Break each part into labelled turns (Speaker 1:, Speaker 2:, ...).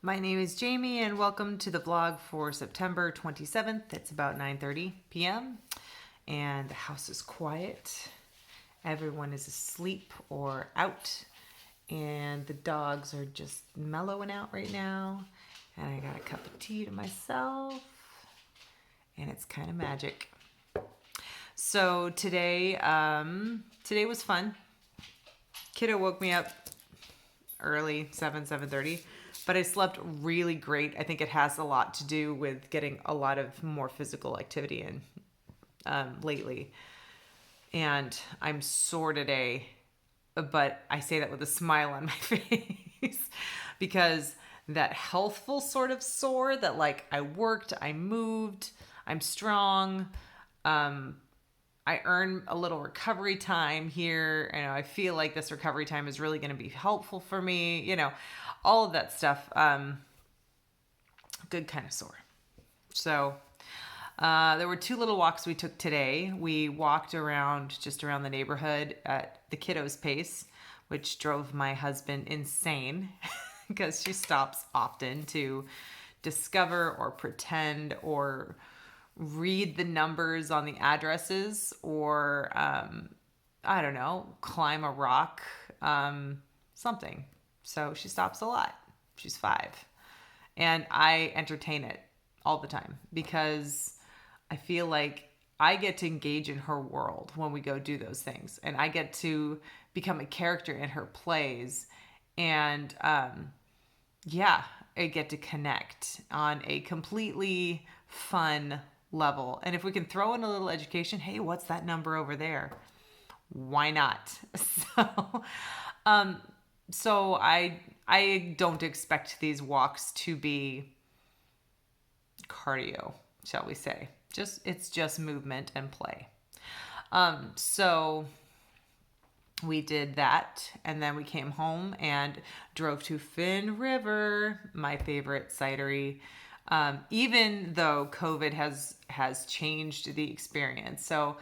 Speaker 1: My name is Jamie and welcome to the vlog for September 27th. It's about 9:30 p.m. and the house is quiet. Everyone is asleep or out and the dogs are just mellowing out right now. And I got a cup of tea to myself and it's kind of magic. So today was fun. Kiddo woke me up early, 7:30. But I slept really great. I think it has a lot to do with getting a lot of more physical activity in lately. And I'm sore today, but I say that with a smile on my face because that healthful sort of sore that like I worked, I moved, I'm strong. I earn a little recovery time here. And I feel like this recovery time is really going to be helpful for me. All of that stuff. Good kind of sore. So there were two little walks we took today. We walked just around the neighborhood at the kiddos' pace, which drove my husband insane because she stops often to discover or pretend or read the numbers on the addresses or I don't know, climb a rock, something. So she stops a lot. She's 5. And I entertain it all the time because I feel like I get to engage in her world when we go do those things. And I get to become a character in her plays. And I get to connect on a completely fun level. And if we can throw in a little education, hey, what's that number over there? Why not? So I don't expect these walks to be cardio, shall we say. It's just movement and play. So we did that and then we came home and drove to Finn River, my favorite cidery. Even though COVID has changed the experience. So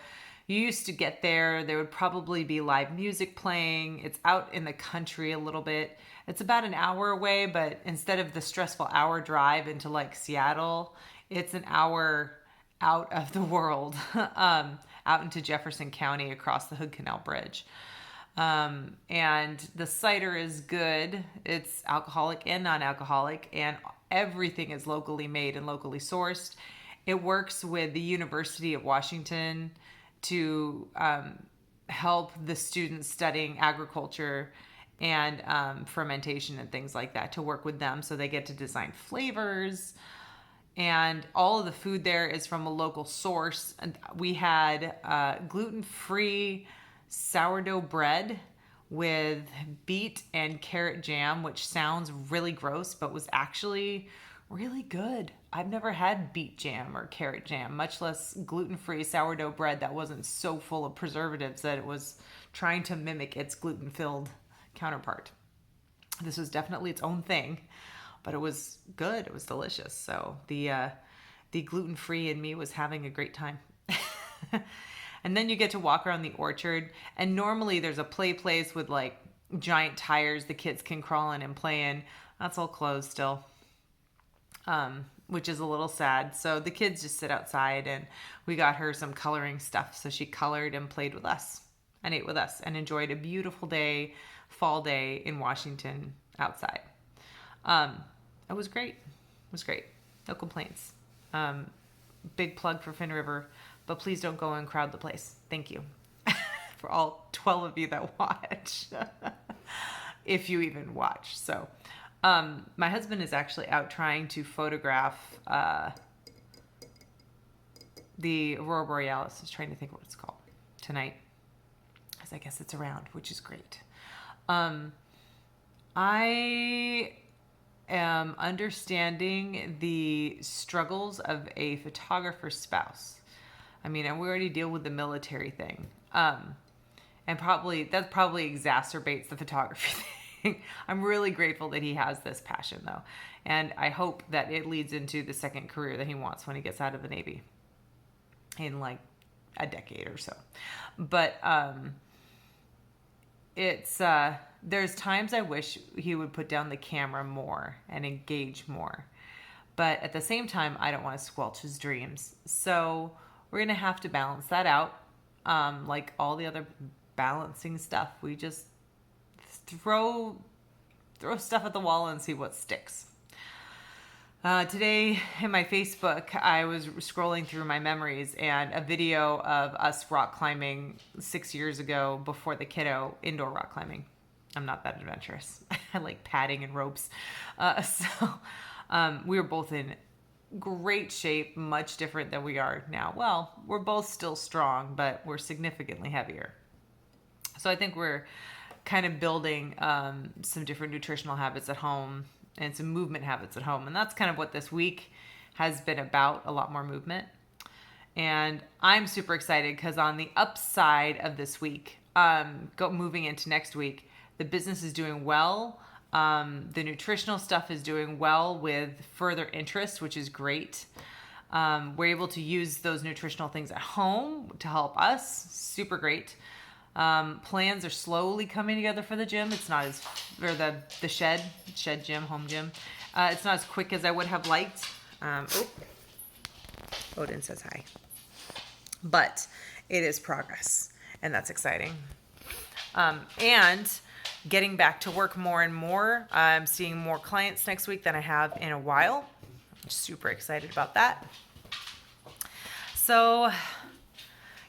Speaker 1: you used to get there would probably be live music playing. It's out in the country a little bit. It's about an hour away, but instead of the stressful hour drive into like Seattle, it's an hour out of the world, out into Jefferson County across the Hood Canal Bridge. And the cider is good. It's alcoholic and non-alcoholic, and everything is locally made and locally sourced. It works with the University of Washington to help the students studying agriculture and fermentation and things like that, to work with them so they get to design flavors. And all of the food there is from a local source. And we had gluten-free sourdough bread with beet and carrot jam, which sounds really gross, but was actually really good. I've never had beet jam or carrot jam, much less gluten-free sourdough bread that wasn't so full of preservatives that it was trying to mimic its gluten-filled counterpart. This was definitely its own thing, but it was good. It was delicious. So the gluten-free in me was having a great time. And then you get to walk around the orchard, and normally there's a play place with like giant tires the kids can crawl in and play in. That's all closed still, which is a little sad. So the kids just sit outside, and we got her some coloring stuff. So she colored and played with us and ate with us and enjoyed a beautiful day, fall day in Washington outside. It was great. It was great. No complaints. Big plug for Finn River, but please don't go and crowd the place. Thank you. For all 12 of you that watch. If you even watch. So, my husband is actually out trying to photograph the Aurora Borealis. I was trying to think what it's called tonight, because I guess it's around, which is great. I am understanding the struggles of a photographer's spouse. I mean, and we already deal with the military thing. And that probably exacerbates the photography thing. I'm really grateful that he has this passion though. And I hope that it leads into the second career that he wants when he gets out of the Navy in like a decade or so. But it's there's times I wish he would put down the camera more and engage more. But at the same time, I don't want to squelch his dreams. So we're going to have to balance that out. Like all the other balancing stuff, we just throw stuff at the wall and see what sticks. Today in my Facebook, I was scrolling through my memories and a video of us rock climbing 6 years ago before the kiddo, indoor rock climbing. I'm not that adventurous. I like padding and ropes. We were both in great shape, much different than we are now. Well, we're both still strong, but we're significantly heavier. So I think we're kind of building some different nutritional habits at home and some movement habits at home. And that's kind of what this week has been about, a lot more movement. And I'm super excited because on the upside of this week, moving into next week, the business is doing well. The nutritional stuff is doing well with further interest, which is great. We're able to use those nutritional things at home to help us. Super great. Plans are slowly coming together for the gym. It's not as, or the shed gym, home gym. It's not as quick as I would have liked. Odin says hi. But it is progress, and that's exciting. And getting back to work more and more. I'm seeing more clients next week than I have in a while. I'm super excited about that. So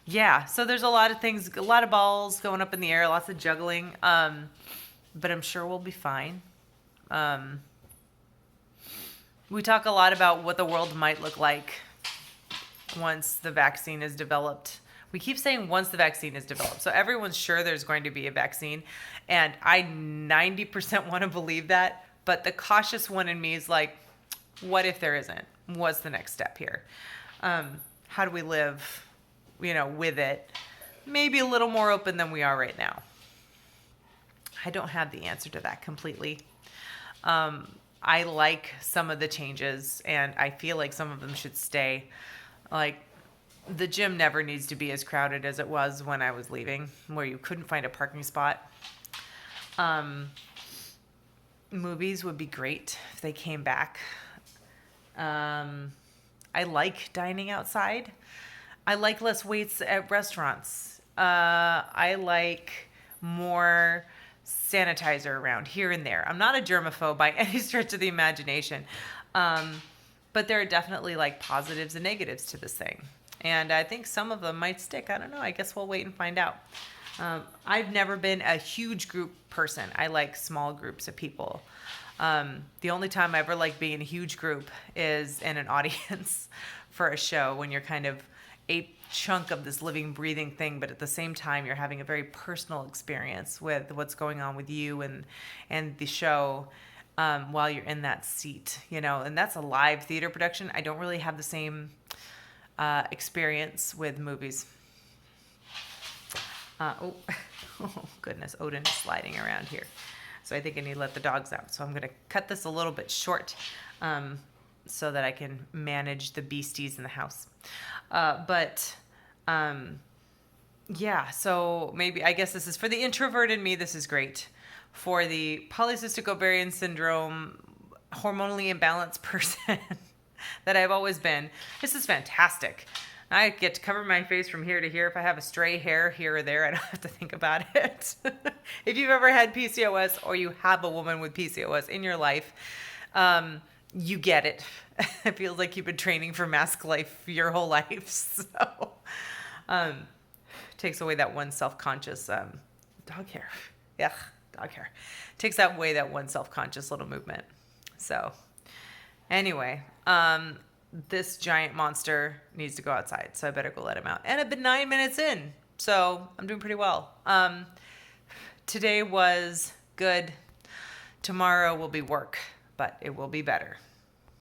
Speaker 1: yeah, so there's a lot of things, a lot of balls going up in the air, lots of juggling. But I'm sure we'll be fine. We talk a lot about what the world might look like once the vaccine is developed. We keep saying once the vaccine is developed. So everyone's sure there's going to be a vaccine. And I 90% want to believe that. But the cautious one in me is like, what if there isn't? What's the next step here? How do we live, with it? Maybe a little more open than we are right now. I don't have the answer to that completely. I like some of the changes, and I feel like some of them should stay. Like, the gym never needs to be as crowded as it was when I was leaving, where you couldn't find a parking spot. Movies would be great if they came back. I like dining outside. I like less waits at restaurants. I like more sanitizer around here and there. I'm not a germaphobe by any stretch of the imagination. But there are definitely like positives and negatives to this thing. And I think some of them might stick. I don't know. I guess we'll wait and find out. I've never been a huge group person. I like small groups of people. The only time I ever like being in a huge group is in an audience for a show, when you're kind of a chunk of this living, breathing thing, but at the same time, you're having a very personal experience with what's going on with you and the show while you're in that seat, and that's a live theater production. I don't really have the same experience with movies. Oh goodness, Odin is sliding around here. So I think I need to let the dogs out. So I'm going to cut this a little bit short so that I can manage the beasties in the house. Yeah, so maybe, I guess this is for the introvert in me, this is great. For the polycystic ovarian syndrome, hormonally imbalanced person that I've always been, this is fantastic. I get to cover my face from here to here. If I have a stray hair here or there, I don't have to think about it. If you've ever had PCOS, or you have a woman with PCOS in your life, you get it. It feels like you've been training for mask life your whole life. So takes away that one self-conscious dog hair. Yeah, dog hair. Takes away that one self-conscious little movement. So anyway, this giant monster needs to go outside, so I better go let him out. And I've been 9 minutes in, so I'm doing pretty well. Today was good. Tomorrow will be work, but it will be better.